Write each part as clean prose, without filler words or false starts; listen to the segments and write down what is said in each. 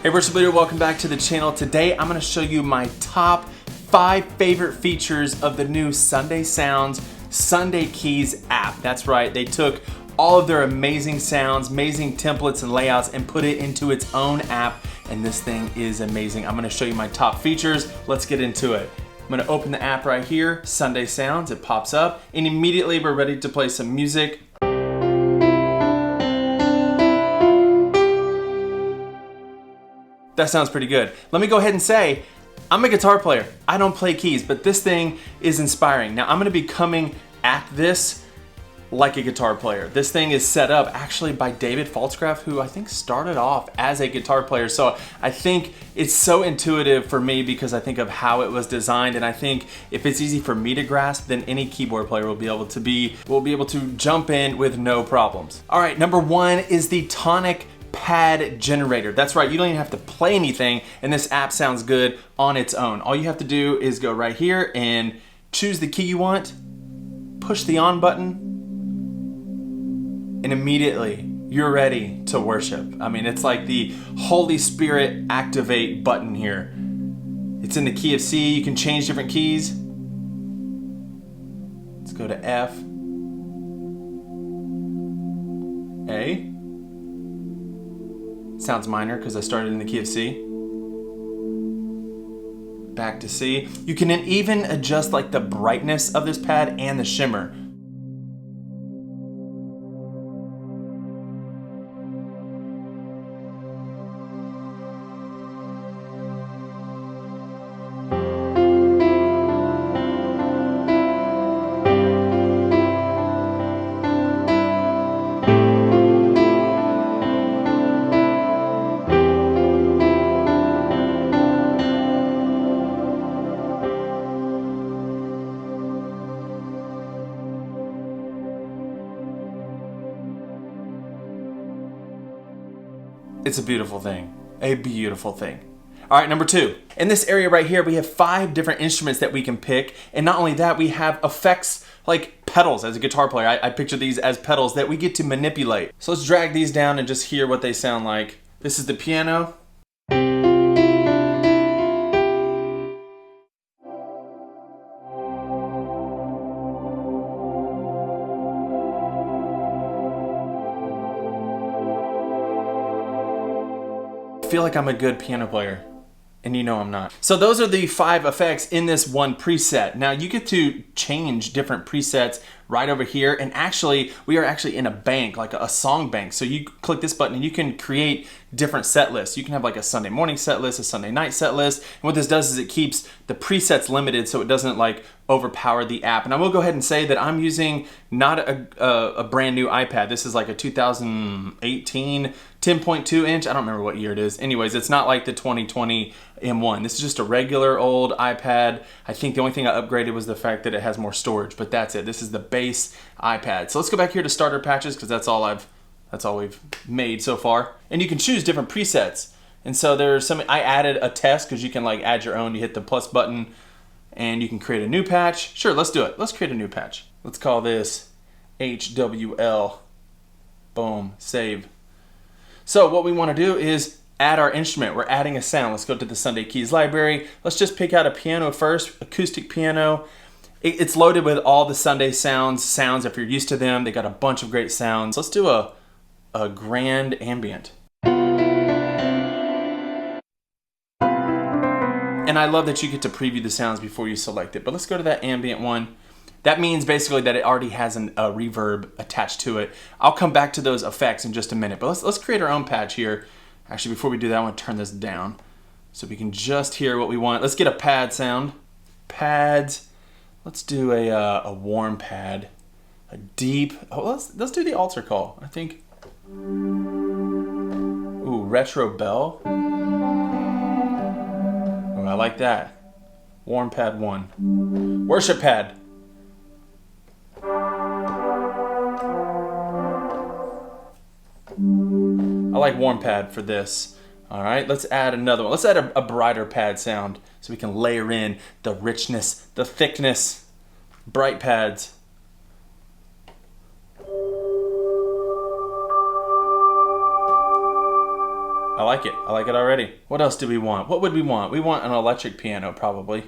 Hey worship leader, welcome back to the channel. Today I'm going to show you my top 5 favorite features of the new Sunday Sounds Sunday Keys app. That's right, they took all of their amazing sounds, amazing templates and layouts and put it into its own app, and this thing is amazing. I'm going to show you my top features. Let's get into it. I'm going to open the app right here, Sunday Sounds. It pops up and immediately we're ready to play some music. That sounds pretty good. Let me go ahead and say, I'm a guitar player. I don't play keys, but this thing is inspiring. Now I'm gonna be coming at this like a guitar player. This thing is set up actually by David Faltzgraf, who I think started off as a guitar player. So I think it's so intuitive for me because I think of how it was designed, and I think if it's easy for me to grasp, then any keyboard player will be able to jump in with no problems. All right, number 1 is the Tonic pad generator. That's right, you don't even have to play anything and this app sounds good on its own. All you have to do is go right here and choose the key you want, push the on button, and immediately you're ready to worship. I mean, it's like the Holy Spirit activate button here. It's in the key of C. You can change different keys. Let's go to F, A. Sounds minor because I started in the key of C. Back to C. You can even adjust like the brightness of this pad and the shimmer. It's a beautiful thing, a beautiful thing. All right, number 2. In this area right here, we have 5 different instruments that we can pick. And not only that, we have effects like pedals. As a guitar player, I picture these as pedals that we get to manipulate. So let's drag these down and just hear what they sound like. This is the piano. I feel like I'm a good piano player, and you know I'm not. So those are the 5 effects in this one preset. Now you get to change different presets right over here, and actually we are actually in a bank, like a song bank. So you click this button and you can create different set lists. You can have like a Sunday morning set list, a Sunday night set list, and what this does is it keeps the presets limited so it doesn't like overpower the app. And I will go ahead and say that I'm using not a brand new iPad. This is like a 2018 10.2 inch. I don't remember what year it is. Anyways, it's not like the 2020 M1. This is just a regular old iPad. I think the only thing I upgraded was the fact that it has more storage, but that's it. This is the base iPad. So let's go back here to starter patches because that's all we've made so far. And you can choose different presets. And so there's some, I added a test because you can like add your own. You hit the plus button and you can create a new patch. Sure, let's do it. Let's create a new patch. Let's call this HWL. Boom, save. So what we want to do is add our instrument. We're adding a sound. Let's go to the Sunday Keys library. Let's just pick out a piano first, acoustic piano. It's loaded with all the Sunday sounds if you're used to them. They got a bunch of great sounds. Let's do a grand ambient. And I love that you get to preview the sounds before you select it. But let's go to that ambient one. That means basically that it already has a reverb attached to it. I'll come back to those effects in just a minute, but let's create our own patch here. Actually, before we do that, I want to turn this down so we can just hear what we want. Let's get a pad sound. Pads. Let's do a warm pad. A deep. Oh, let's do the altar call. I think. Ooh, retro bell. Oh, I like that. Warm pad 1. Worship pad. I like warm pad for this. All right, let's add another one. Let's add a brighter pad sound so we can layer in the richness, the thickness. Bright pads. I like it. I like it already. What else do we want? What would we want? We want an electric piano, probably.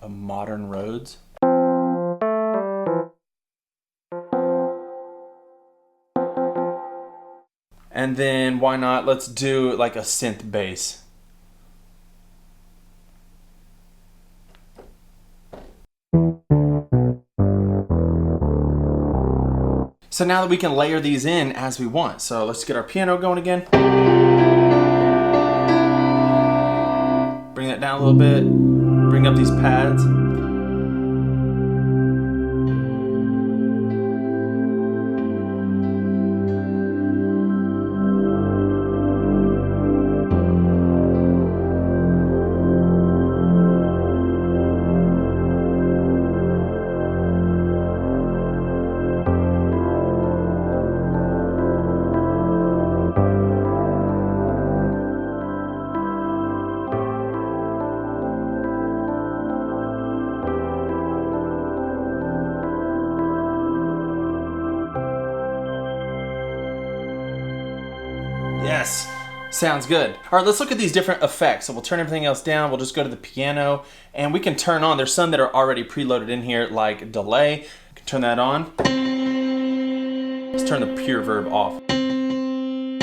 A modern Rhodes. And then why not, let's do like a synth bass. So now that we can layer these in as we want. So let's get our piano going again. Bring that down a little bit. Bring up these pads. Yes, sounds good. All right, let's look at these different effects. So we'll turn everything else down. We'll just go to the piano and we can turn on, there's some that are already preloaded in here like delay. You can turn that on. Let's turn the pure verb off. And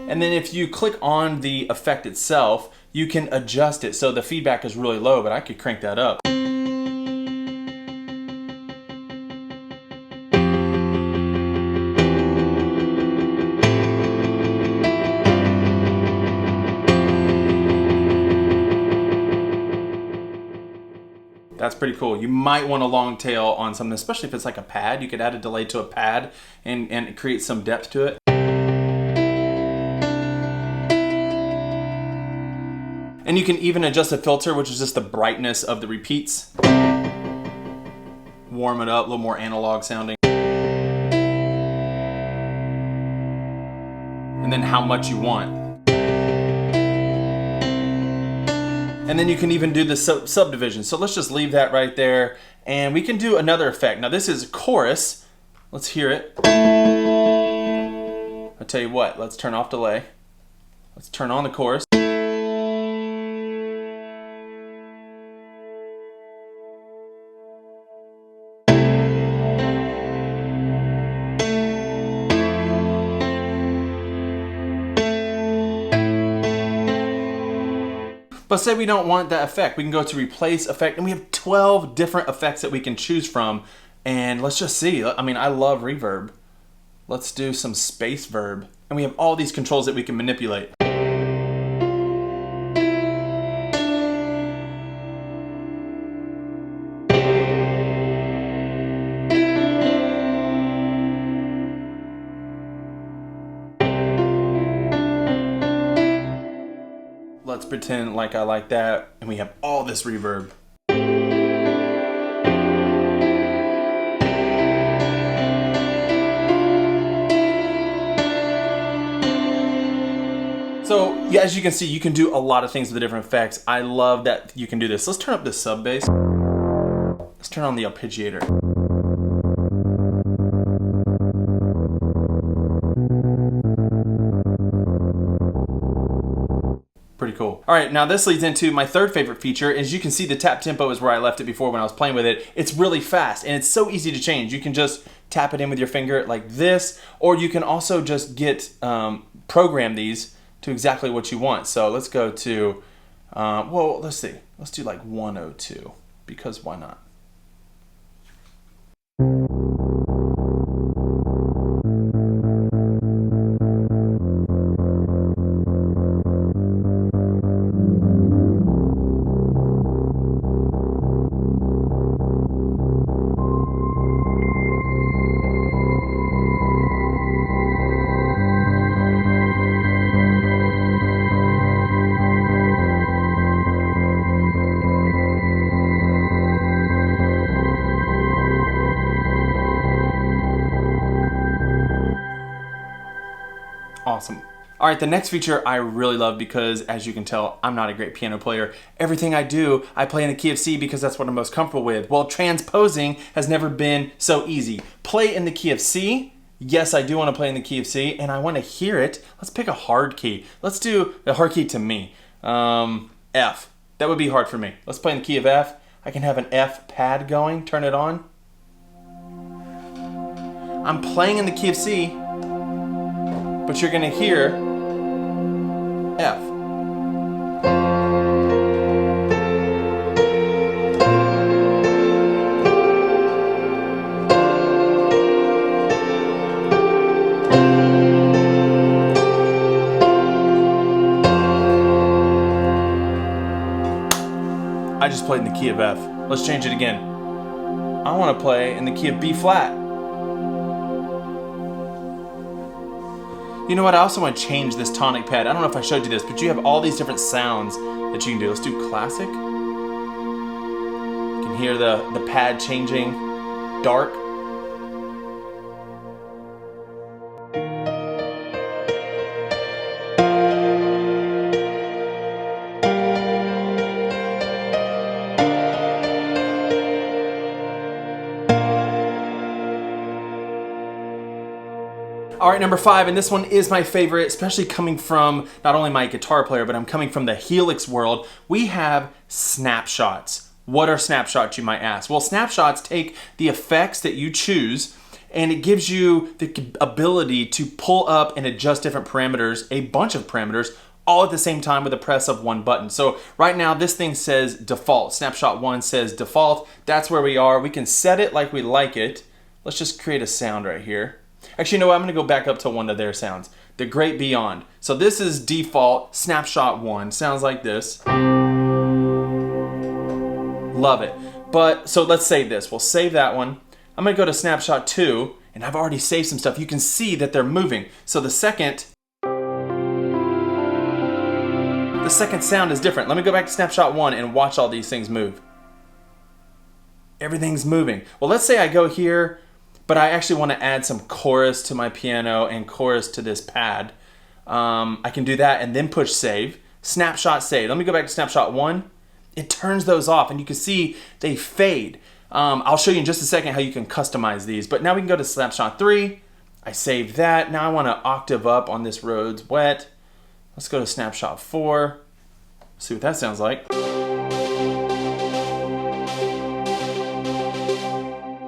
then if you click on the effect itself, you can adjust it. So the feedback is really low, but I could crank that up. That's pretty cool. You might want a long tail on something, especially if it's like a pad. You could add a delay to a pad and create some depth to it. And you can even adjust the filter, which is just the brightness of the repeats. Warm it up, a little more analog sounding. And then how much you want. And then you can even do the subdivision. So let's just leave that right there. And we can do another effect. Now this is chorus. Let's hear it. I'll tell you what, let's turn off delay. Let's turn on the chorus. But say we don't want that effect, we can go to replace effect, and we have 12 different effects that we can choose from. And let's just see, I mean, I love reverb. Let's do some space verb. And we have all these controls that we can manipulate. Let's pretend like I like that, and we have all this reverb. So, yeah, as you can see, you can do a lot of things with the different effects. I love that you can do this. Let's turn up this sub bass. Let's turn on the arpeggiator. Pretty cool. All right, now this leads into my third favorite feature. As you can see, the tap tempo is where I left it before when I was playing with it. It's really fast and it's so easy to change. You can just tap it in with your finger like this, or you can also just get program these to exactly what you want. So let's go to, well, let's see. Let's do like 102 because why not? Awesome. All right, the next feature I really love because, as you can tell, I'm not a great piano player. Everything I do, I play in the key of C because that's what I'm most comfortable with. Well, transposing has never been so easy. Play in the key of C Yes, I do want to play in the key of C, and I want to hear it. Let's pick a hard key. Let's do a hard key to me. F. That would be hard for me. Let's play in the key of F. I can have an F pad going, turn it on. I'm playing in the key of C, but you're gonna hear F. I just played in the key of F. Let's change it again. I want to play in the key of B flat. You know what? I also want to change this tonic pad. I don't know if I showed you this, but you have all these different sounds that you can do. Let's do classic. You can hear the pad changing dark. All right, number 5, and this one is my favorite, especially coming from not only my guitar player, but I'm coming from the Helix world. We have snapshots. What are snapshots, you might ask? Well, snapshots take the effects that you choose, and it gives you the ability to pull up and adjust different parameters, a bunch of parameters, all at the same time with the press of one button. So right now, this thing says default. Snapshot 1 says default. That's where we are. We can set it like we like it. Let's just create a sound right here. Actually, you know what? I'm going to go back up to one of their sounds. The Great Beyond. So this is default snapshot 1. Sounds like this. Love it. But, so let's save this. We'll save that one. I'm going to go to snapshot 2, and I've already saved some stuff. You can see that they're moving. So the second sound is different. Let me go back to snapshot 1 and watch all these things move. Everything's moving. Well, let's say I go here, but I actually want to add some chorus to my piano and chorus to this pad. I can do that and then push save. Snapshot save. Let me go back to snapshot 1. It turns those off and you can see they fade. I'll show you in just a second how you can customize these. But now we can go to snapshot 3. I saved that. Now I want to octave up on this Rhodes Wet. Let's go to snapshot 4. See what that sounds like.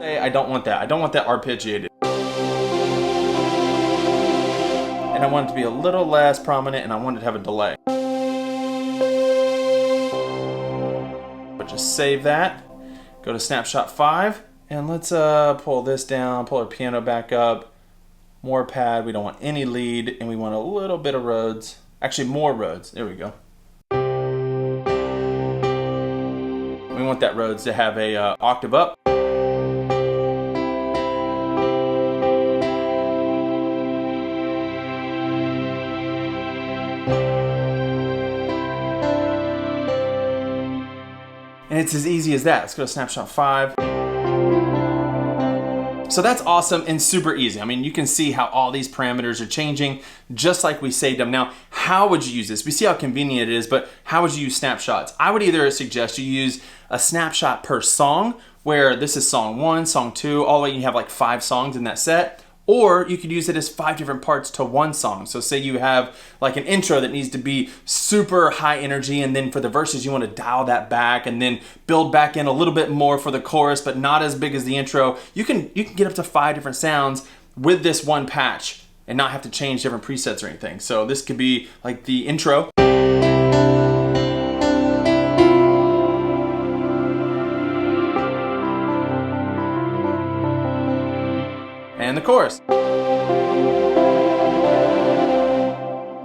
I don't want that. I don't want that arpeggiated. And I want it to be a little less prominent, and I want it to have a delay. But just save that. Go to snapshot 5, and let's pull this down, pull our piano back up. More pad, we don't want any lead, and we want a little bit of Rhodes. Actually, more Rhodes. There we go. We want that Rhodes to have a octave up. And it's as easy as that. Let's go to snapshot 5. So that's awesome and super easy. I mean, you can see how all these parameters are changing just like we saved them. Now, how would you use this? We see how convenient it is, but how would you use snapshots? I would either suggest you use a snapshot per song, where this is song 1, song 2, all the way you have like 5 songs in that set. Or you could use it as 5 different parts to one song. So say you have like an intro that needs to be super high energy, and then for the verses you want to dial that back and then build back in a little bit more for the chorus, but not as big as the intro. You can get up to 5 different sounds with this one patch and not have to change different presets or anything. So this could be like the intro. And the chorus.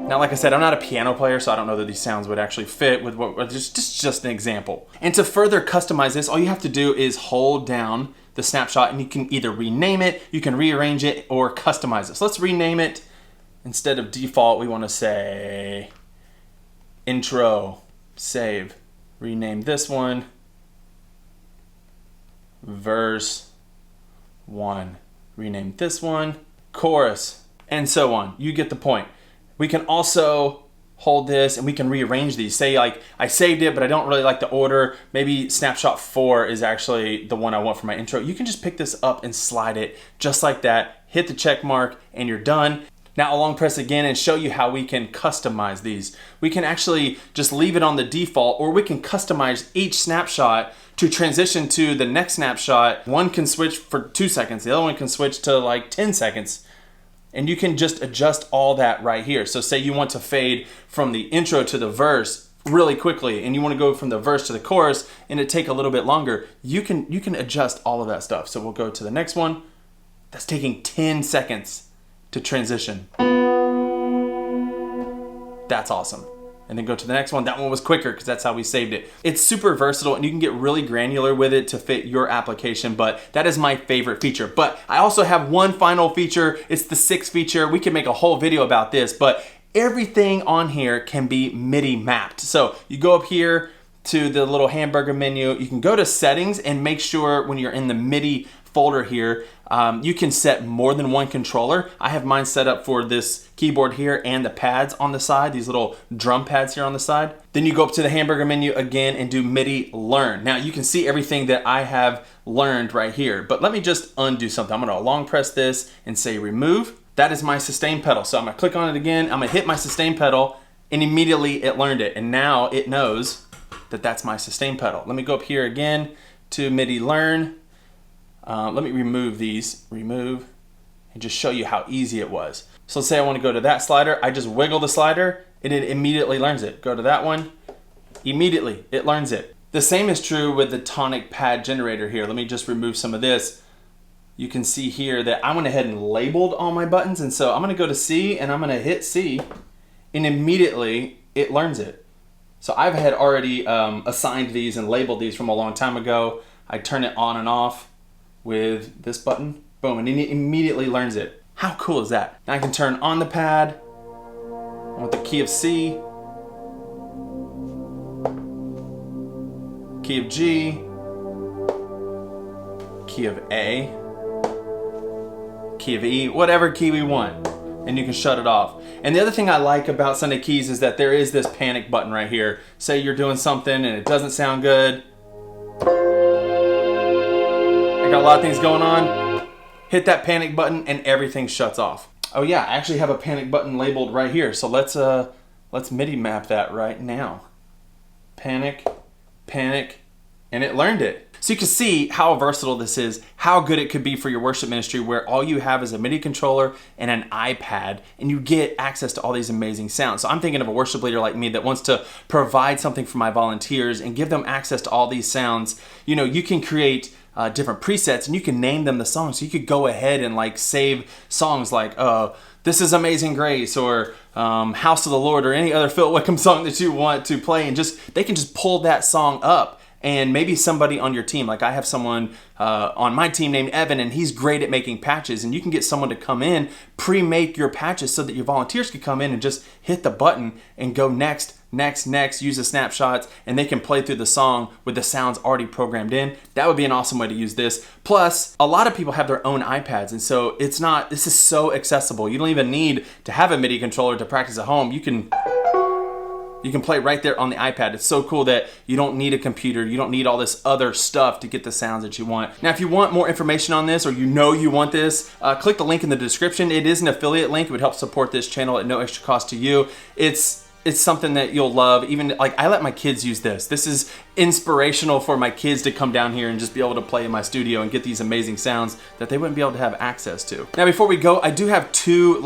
Now, like I said, I'm not a piano player, so I don't know that these sounds would actually fit with what, just an example. And to further customize this, all you have to do is hold down the snapshot and you can either rename it, you can rearrange it, or customize it. So let's rename it. Instead of default, we want to say intro, save, rename this one, verse 1. Rename this one, chorus, and so on. You get the point. We can also hold this and we can rearrange these. Say like, I saved it, but I don't really like the order. Maybe snapshot 4 is actually the one I want for my intro. You can just pick this up and slide it just like that hit the check mark, and you're done. Now I'll long press again and show you how we can customize these. We can actually just leave it on the default, or we can customize each snapshot to transition to the next snapshot. One can switch for 2 seconds, the other one can switch to like 10 seconds. And you can just adjust all that right here. So say you want to fade from the intro to the verse really quickly, and you want to go from the verse to the chorus and it take a little bit longer, you can adjust all of that stuff. So we'll go to the next one. That's taking 10 seconds to transition. That's awesome. And then go to the next one. That one was quicker because that's how we saved it. It's super versatile and you can get really granular with it to fit your application, but that is my favorite feature. But I also have one final feature. It's the 6th feature. We can make a whole video about this, but everything on here can be MIDI mapped. So you go up here to the little hamburger menu, you can go to settings and make sure when you're in the MIDI folder here, you can set more than one controller. I have mine set up for this keyboard here and the pads on the side, these little drum pads here on the side. Then you go up to the hamburger menu again and do MIDI learn. Now you can see everything that I have learned right here, but let me just undo something. I'm gonna long press this and say remove. That is my sustain pedal. So I'm gonna click on it again, I'm gonna hit my sustain pedal, and immediately it learned it. And now it knows that that's my sustain pedal. Let me go up here again to MIDI learn. Let me remove these, remove, and just show you how easy it was. So let's say I want to go to that slider. I just wiggle the slider and it immediately learns it. Go to that one, immediately it learns it. The same is true with the Tonic pad generator here. Let me just remove some of this. You can see here that I went ahead and labeled all my buttons, and so I'm going to go to C and I'm going to hit C, and immediately it learns it. So I've had already assigned these and labeled these from a long time ago. I turn it on and off with this button, boom, and it immediately learns it. How cool is that? Now I can turn on the pad with the key of C, key of G, key of A, key of E, whatever key we want, and you can shut it off. And the other thing I like about Sunday Keys is that there is this panic button right here. Say you're doing something and it doesn't sound good. I got a lot of things going on. Hit that panic button and everything shuts off. Oh yeah, I actually have a panic button labeled right here. So let's MIDI map that right now. Panic, panic, and it learned it. So you can see how versatile this is, how good it could be for your worship ministry where all you have is a MIDI controller and an iPad and you get access to all these amazing sounds. So I'm thinking of a worship leader like me that wants to provide something for my volunteers and give them access to all these sounds. You know, you can create different presets and you can name them the songs. So you could go ahead and like save songs like This Is Amazing Grace or House of the Lord or any other Phil Wickham song that you want to play, and they can just pull that song up. And maybe somebody on your team, like I have someone on my team named Evan, and he's great at making patches, and you can get someone to come in, pre-make your patches so that your volunteers can come in and just hit the button and go next, next, next, use the snapshots, and they can play through the song with the sounds already programmed in. That would be an awesome way to use this. Plus, a lot of people have their own iPads, and so this is so accessible. You don't even need to have a MIDI controller to practice at home. You can play right there on the iPad. It's so cool that you don't need a computer. You don't need all this other stuff to get the sounds that you want. Now, if you want more information on this or you want this, click the link in the description. It is an affiliate link. It would help support this channel at no extra cost to you. It's something that you'll love. Even like I let my kids use this. This is inspirational for my kids to come down here and just be able to play in my studio and get these amazing sounds that they wouldn't be able to have access to. Now, before we go, I do have two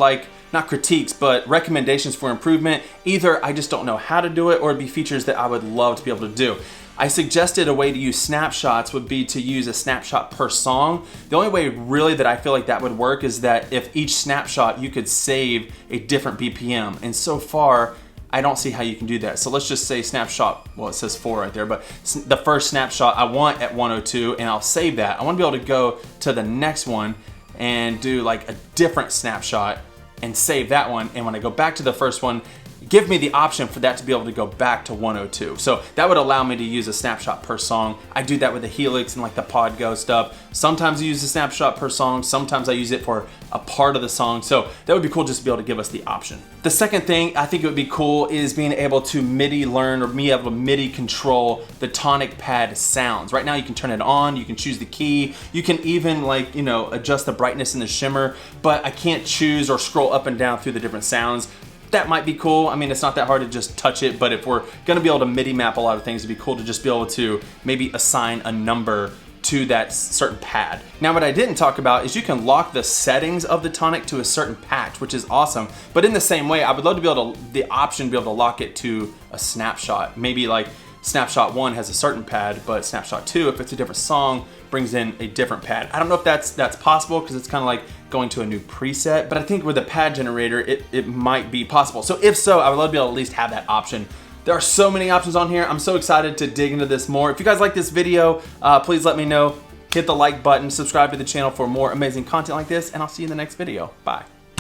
not critiques, but recommendations for improvement. Either I just don't know how to do it, or it'd be features that I would love to be able to do. I suggested a way to use snapshots would be to use a snapshot per song. The only way really that I feel like that would work is that if each snapshot you could save a different BPM. And so far, I don't see how you can do that. So let's just say snapshot, well, it says 4 right there, but the first snapshot I want at 102, and I'll save that. I want to be able to go to the next one and do like a different snapshot and save that one. And when I go back to the first one, give me the option for that to be able to go back to 102. So that would allow me to use a snapshot per song. I do that with the Helix and like the Pod Go stuff. Sometimes I use a snapshot per song. Sometimes I use it for a part of the song. So that would be cool just to be able to give us the option. The second thing I think it would be cool is being able to MIDI learn, or me able to MIDI control the Tonic pad sounds. Right now you can turn it on, you can choose the key, you can even like, you know, adjust the brightness and the shimmer, but I can't choose or scroll up and down through the different sounds. That might be cool. I mean, it's not that hard to just touch it, but if we're gonna be able to MIDI map a lot of things, it'd be cool to just be able to maybe assign a number to that certain pad. Now, what I didn't talk about is you can lock the settings of the Tonic to a certain patch, which is awesome. But in the same way, I would love to be able to, the option to be able to lock it to a snapshot. Maybe like snapshot 1 has a certain pad, but snapshot 2, if it's a different song, brings in a different pad. I don't know if that's possible, because it's kind of like going to a new preset, but I think with the pad generator, it might be possible. So if so, I would love to be able to at least have that option. There are so many options on here. I'm so excited to dig into this more. If you guys like this video, please let me know. Hit the like button, subscribe to the channel for more amazing content like this, and I'll see you in the next video. Bye.